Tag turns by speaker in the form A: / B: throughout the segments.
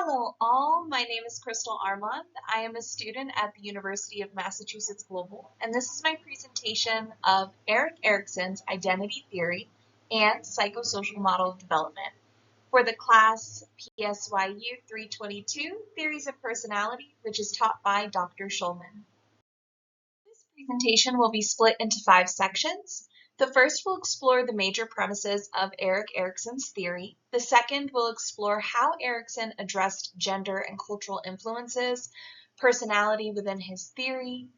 A: Hello all, my name is Crystal Armand. I am a student at the University of Massachusetts Global, and this is my presentation of Erikson's identity theory and psychosocial model of development for the class PSYU 322, Theories of Personality, which is taught by Dr. Schulman. This presentation will be split into 5 sections. The first will explore the major premises of Erikson's theory. The second will explore how Erikson addressed gender and cultural influences, personality within his theory,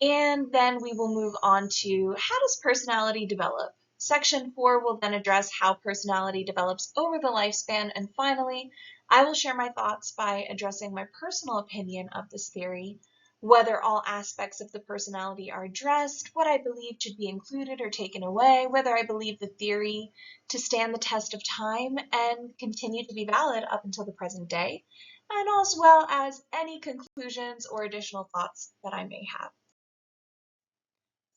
A: and then we will move on to how does personality develop? Section 4 will then address how personality develops over the lifespan, and finally, I will share my thoughts by addressing my personal opinion of this theory, whether all aspects of the personality are addressed, what I believe should be included or taken away, whether I believe the theory to stand the test of time and continue to be valid up until the present day, and as well as any conclusions or additional thoughts that I may have.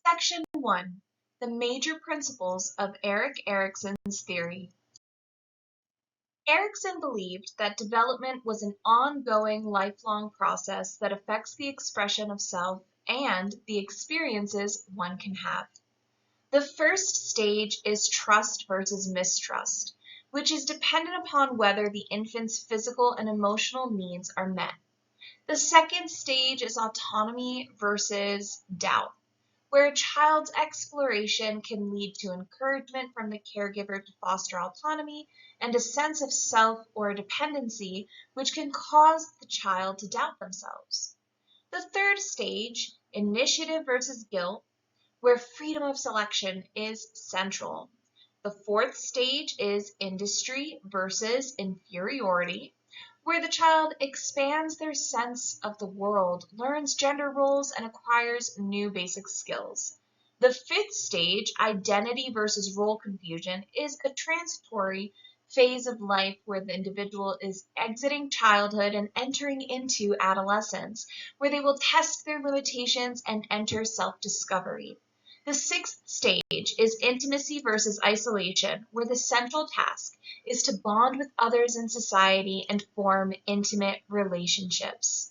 A: Section 1. The major principles of Erikson's theory. Erikson believed that development was an ongoing, lifelong process that affects the expression of self and the experiences one can have. The first stage is trust versus mistrust, which is dependent upon whether the infant's physical and emotional needs are met. The second stage is autonomy versus doubt, where a child's exploration can lead to encouragement from the caregiver to foster autonomy and a sense of self or dependency, which can cause the child to doubt themselves. The third stage, initiative versus guilt, where freedom of selection is central. The fourth stage is industry versus inferiority, where the child expands their sense of the world, learns gender roles, and acquires new basic skills. The fifth stage, identity versus role confusion, is a transitory phase of life where the individual is exiting childhood and entering into adolescence, where they will test their limitations and enter self-discovery. The sixth stage is intimacy versus isolation, where the central task is to bond with others in society and form intimate relationships.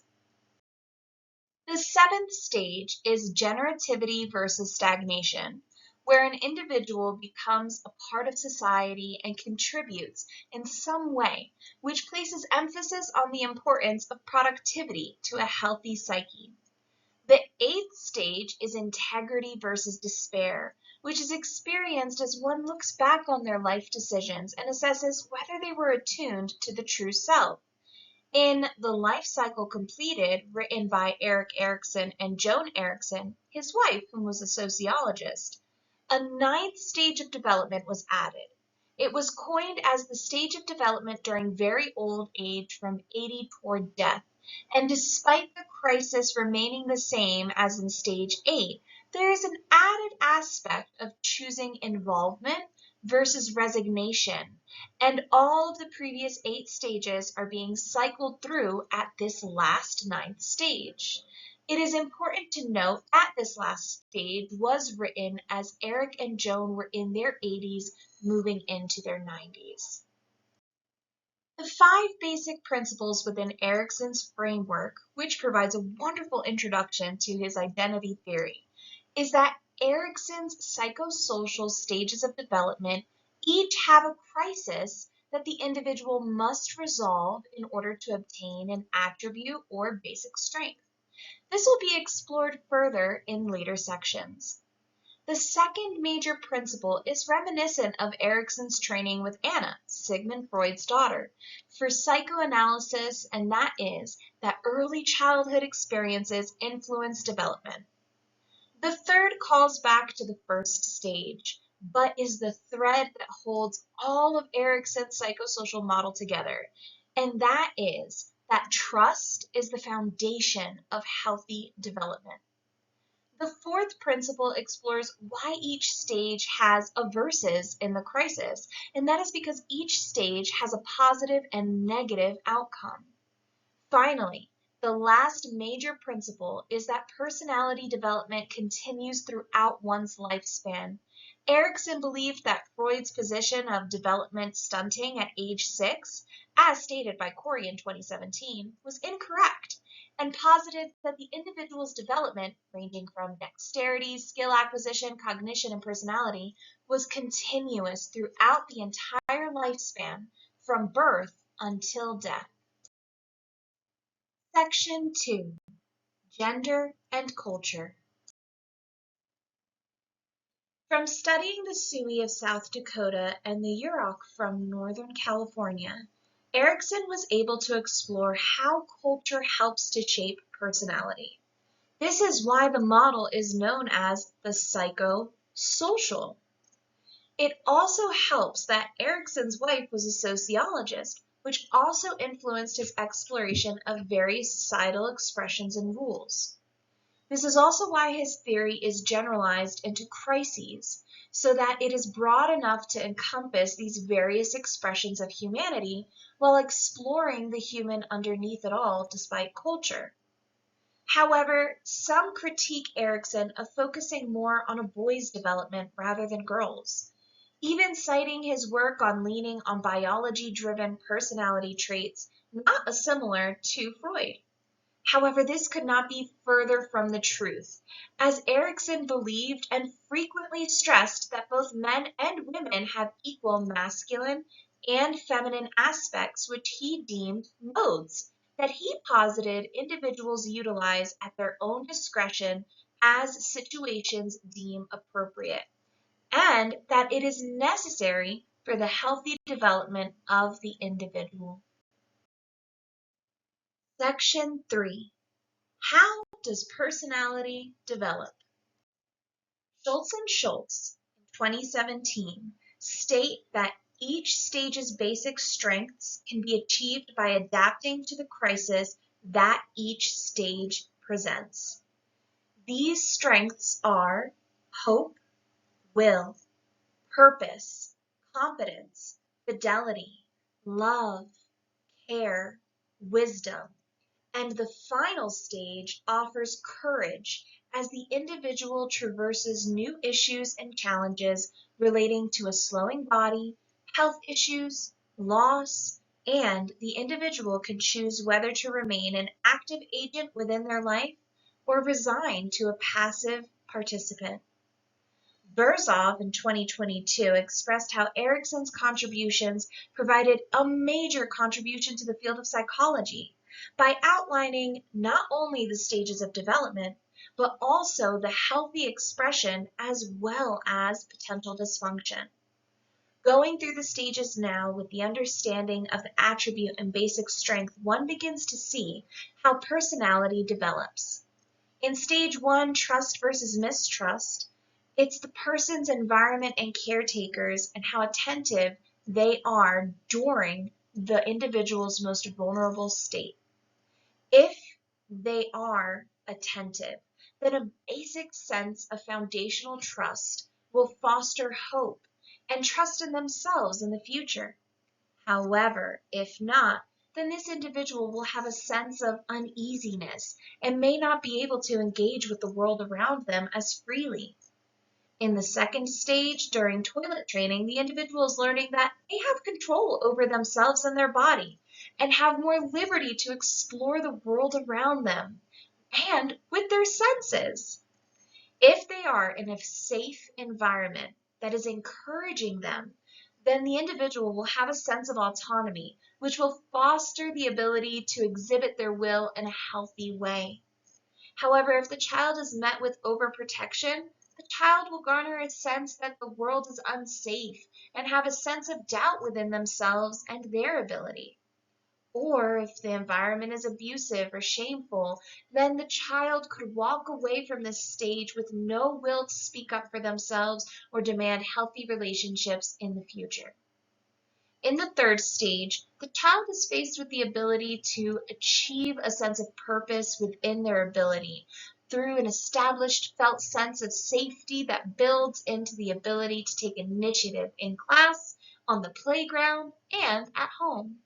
A: The seventh stage is generativity versus stagnation, where an individual becomes a part of society and contributes in some way, which places emphasis on the importance of productivity to a healthy psyche. The eighth stage is integrity versus despair, which is experienced as one looks back on their life decisions and assesses whether they were attuned to the true self. In The Life Cycle Completed, written by Erikson and Joan Erikson, his wife, who was a sociologist, a ninth stage of development was added. It was coined as the stage of development during very old age from 80 toward death. And despite the crisis remaining the same as in stage 8, there is an added aspect of choosing involvement versus resignation, and all of the previous 8 stages are being cycled through at this last 9th stage. It is important to note that this last stage was written as Erik and Joan were in their 80s moving into their 90s. The 5 basic principles within Erikson's framework, which provides a wonderful introduction to his identity theory, is that Erikson's psychosocial stages of development each have a crisis that the individual must resolve in order to obtain an attribute or basic strength. This will be explored further in later sections. The second major principle is reminiscent of Erikson's training with Anna, Sigmund Freud's daughter, for psychoanalysis, and that is that early childhood experiences influence development. The third calls back to the first stage, but is the thread that holds all of Erikson's psychosocial model together, and that is that trust is the foundation of healthy development. The fourth principle explores why each stage has averses in the crisis, and that is because each stage has a positive and negative outcome. Finally, the last major principle is that personality development continues throughout one's lifespan, Erikson believed that Freud's position of development stunting at age 6, as stated by Corey in 2017, was incorrect, and posited that the individual's development, ranging from dexterity, skill acquisition, cognition, and personality, was continuous throughout the entire lifespan, from birth until death. Section 2. Gender and Culture. From studying the PSYU of South Dakota and the Yurok from Northern California, Erikson was able to explore how culture helps to shape personality. This is why the model is known as the psychosocial. It also helps that Erikson's wife was a sociologist, which also influenced his exploration of various societal expressions and rules. This is also why his theory is generalized into crises, so that it is broad enough to encompass these various expressions of humanity while exploring the human underneath it all despite culture. However, some critique Erikson of focusing more on a boy's development rather than girls, even citing his work on leaning on biology-driven personality traits not similar to Freud. However, this could not be further from the truth, as Erikson believed and frequently stressed that both men and women have equal masculine and feminine aspects, which he deemed modes that he posited individuals utilize at their own discretion as situations deem appropriate, and that it is necessary for the healthy development of the individual. Section 3. How does personality develop? Schultz and Schultz, in 2017, state that each stage's basic strengths can be achieved by adapting to the crisis that each stage presents. These strengths are hope, will, purpose, competence, fidelity, love, care, wisdom, and the final stage offers courage as the individual traverses new issues and challenges relating to a slowing body, health issues, loss, and the individual can choose whether to remain an active agent within their life or resign to a passive participant. Berzov in 2022 expressed how Erikson's contributions provided a major contribution to the field of psychology by outlining not only the stages of development, but also the healthy expression as well as potential dysfunction. Going through the stages now with the understanding of the attribute and basic strength, one begins to see how personality develops. In stage 1, trust versus mistrust, it's the person's environment and caretakers and how attentive they are during the individual's most vulnerable state. If they are attentive, then a basic sense of foundational trust will foster hope and trust in themselves in the future. However, if not, then this individual will have a sense of uneasiness and may not be able to engage with the world around them as freely. In the second stage, during toilet training, the individual is learning that they have control over themselves and their body and have more liberty to explore the world around them and with their senses. If they are in a safe environment that is encouraging them, then the individual will have a sense of autonomy, which will foster the ability to exhibit their will in a healthy way. However, if the child is met with overprotection, the child will garner a sense that the world is unsafe and have a sense of doubt within themselves and their ability. Or if the environment is abusive or shameful, then the child could walk away from this stage with no will to speak up for themselves or demand healthy relationships in the future. In the third stage, the child is faced with the ability to achieve a sense of purpose within their ability through an established felt sense of safety that builds into the ability to take initiative in class, on the playground, and at home.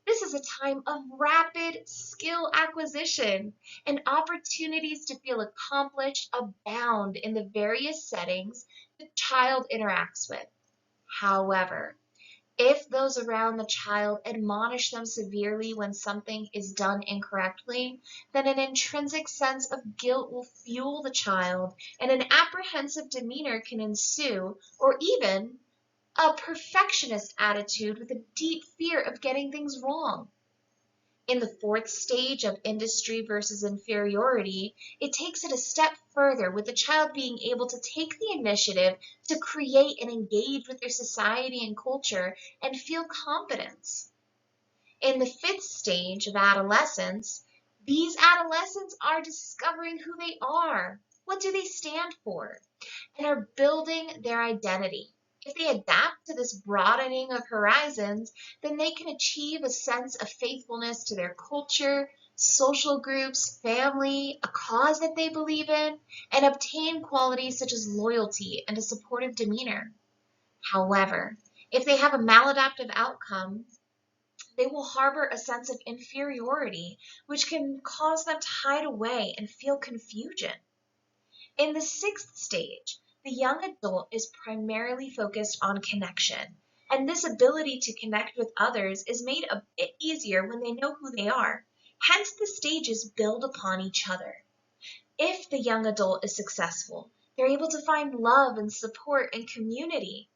A: This is a time of rapid skill acquisition, and opportunities to feel accomplished abound in the various settings the child interacts with. However, if those around the child admonish them severely when something is done incorrectly, then an intrinsic sense of guilt will fuel the child, and an apprehensive demeanor can ensue, or even a perfectionist attitude with a deep fear of getting things wrong. In the fourth stage of industry versus inferiority, it takes it a step further, with the child being able to take the initiative to create and engage with their society and culture and feel confidence. In the fifth stage of adolescence, these adolescents are discovering who they are, what do they stand for, and are building their identity. If they adapt to this broadening of horizons, then they can achieve a sense of faithfulness to their culture, social groups, family, a cause that they believe in, and obtain qualities such as loyalty and a supportive demeanor. However, if they have a maladaptive outcome, they will harbor a sense of inferiority, which can cause them to hide away and feel confusion. In the sixth stage, the young adult is primarily focused on connection, and this ability to connect with others is made a bit easier when they know who they are. Hence, the stages build upon each other. If the young adult is successful, they're able to find love and support and community,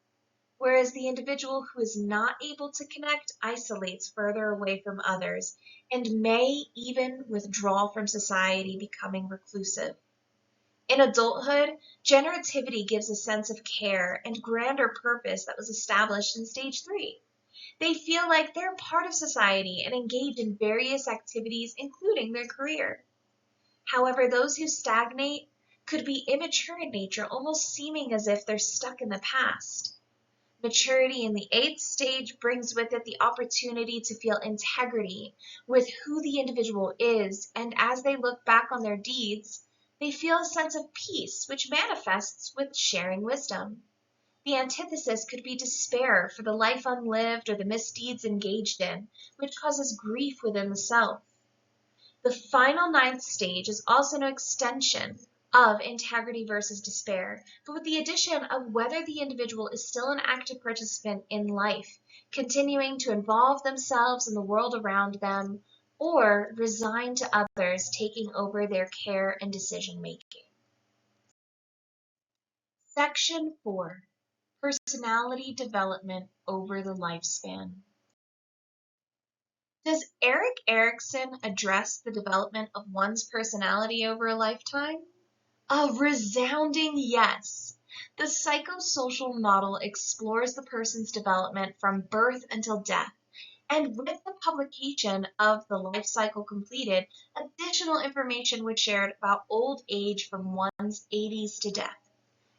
A: whereas the individual who is not able to connect isolates further away from others and may even withdraw from society, becoming reclusive. In adulthood, generativity gives a sense of care and grander purpose that was established in stage 3. They feel like they're part of society and engage in various activities, including their career. However, those who stagnate could be immature in nature, almost seeming as if they're stuck in the past. Maturity in the 8th stage brings with it the opportunity to feel integrity with who the individual is, and as they look back on their deeds, they feel a sense of peace, which manifests with sharing wisdom. The antithesis could be despair for the life unlived or the misdeeds engaged in, which causes grief within the self. The final 9th stage is also an extension of integrity versus despair, but with the addition of whether the individual is still an active participant in life, continuing to involve themselves in the world around them, or resign to others taking over their care and decision making. Section 4. Personality development over the lifespan. Does Erikson address the development of one's personality over a lifetime? A resounding yes. The psychosocial model explores the person's development from birth until death, and with the publication of the life cycle completed, additional information was shared about old age from one's 80s to death.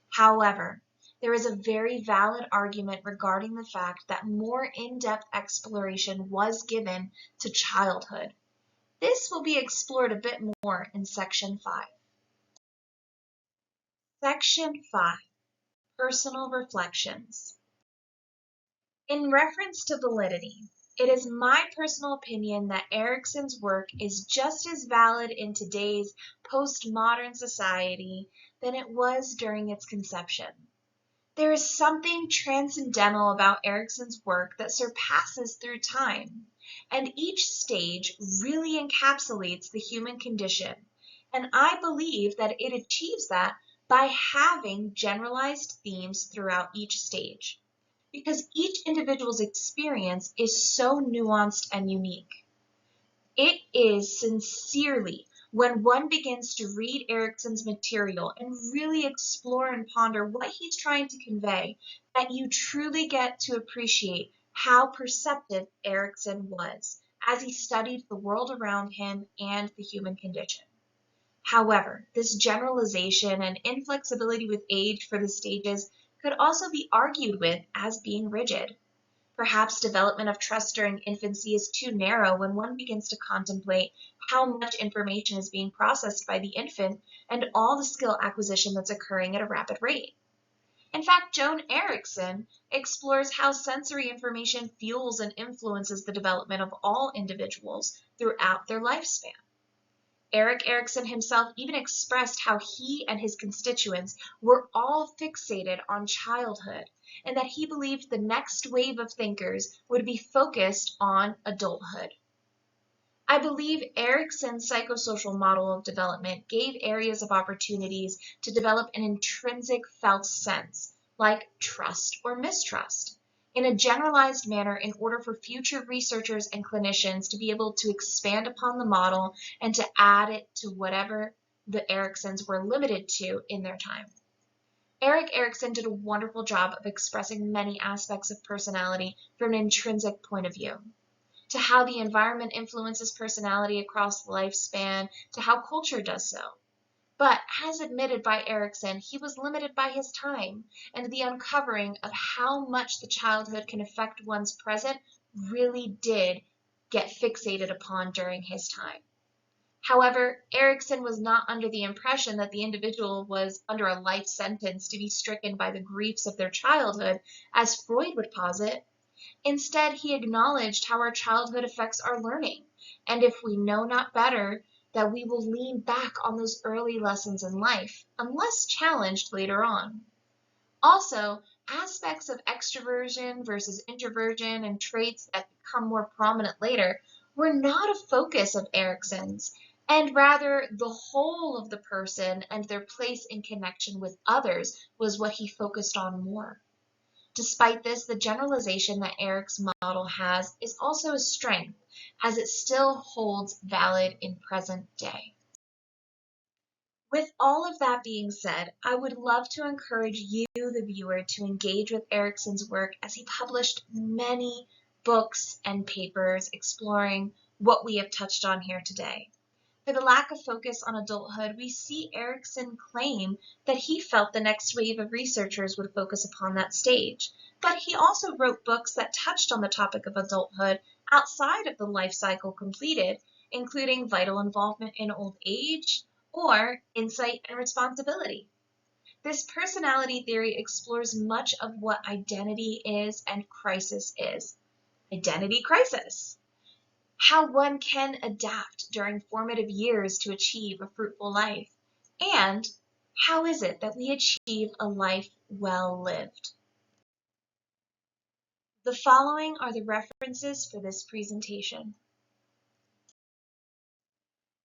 A: However, there is a very valid argument regarding the fact that more in-depth exploration was given to childhood. This will be explored a bit more in Section 5. Section 5. Personal Reflections. In reference to validity, it is my personal opinion that Erikson's work is just as valid in today's postmodern society than it was during its conception. There is something transcendental about Erikson's work that surpasses through time, and each stage really encapsulates the human condition, and I believe that it achieves that by having generalized themes throughout each stage, because each individual's experience is so nuanced and unique. It is sincerely when one begins to read Erikson's material and really explore and ponder what he's trying to convey that you truly get to appreciate how perceptive Erikson was as he studied the world around him and the human condition. However, this generalization and inflexibility with age for the stages could also be argued with as being rigid. Perhaps development of trust during infancy is too narrow when one begins to contemplate how much information is being processed by the infant and all the skill acquisition that's occurring at a rapid rate. In fact, Joan Erikson explores how sensory information fuels and influences the development of all individuals throughout their lifespan. Erik Erikson himself even expressed how he and his constituents were all fixated on childhood, and that he believed the next wave of thinkers would be focused on adulthood. I believe Erikson's psychosocial model of development gave areas of opportunities to develop an intrinsic felt sense, like trust or mistrust, in a generalized manner in order for future researchers and clinicians to be able to expand upon the model and to add it to whatever the Eriksons were limited to in their time. Erik Erikson did a wonderful job of expressing many aspects of personality from an intrinsic point of view, to how the environment influences personality across the lifespan, to how culture does so. But as admitted by Erikson, he was limited by his time, and the uncovering of how much the childhood can affect one's present really did get fixated upon during his time. However, Erikson was not under the impression that the individual was under a life sentence to be stricken by the griefs of their childhood, as Freud would posit. Instead, he acknowledged how our childhood affects our learning, and if we know not better, that we will lean back on those early lessons in life, unless challenged later on. Also, aspects of extroversion versus introversion and traits that become more prominent later were not a focus of Erikson's, and rather the whole of the person and their place in connection with others was what he focused on more. Despite this, the generalization that Erik's model has is also a strength, as it still holds valid in present day. With all of that being said, I would love to encourage you, the viewer, to engage with Erikson's work, as he published many books and papers exploring what we have touched on here today. For the lack of focus on adulthood, we see Erikson claim that he felt the next wave of researchers would focus upon that stage. But he also wrote books that touched on the topic of adulthood outside of the life cycle completed, including Vital Involvement in Old Age or Insight and Responsibility. This personality theory explores much of what identity is and crisis is. Identity crisis. How one can adapt during formative years to achieve a fruitful life, and how is it that we achieve a life well lived. The following are the references for this presentation.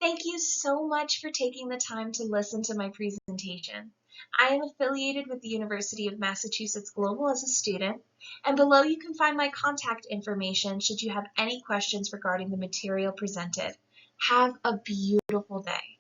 A: Thank you so much for taking the time to listen to my presentation. I am affiliated with the University of Massachusetts Global as a student, and below you can find my contact information should you have any questions regarding the material presented. Have a beautiful day.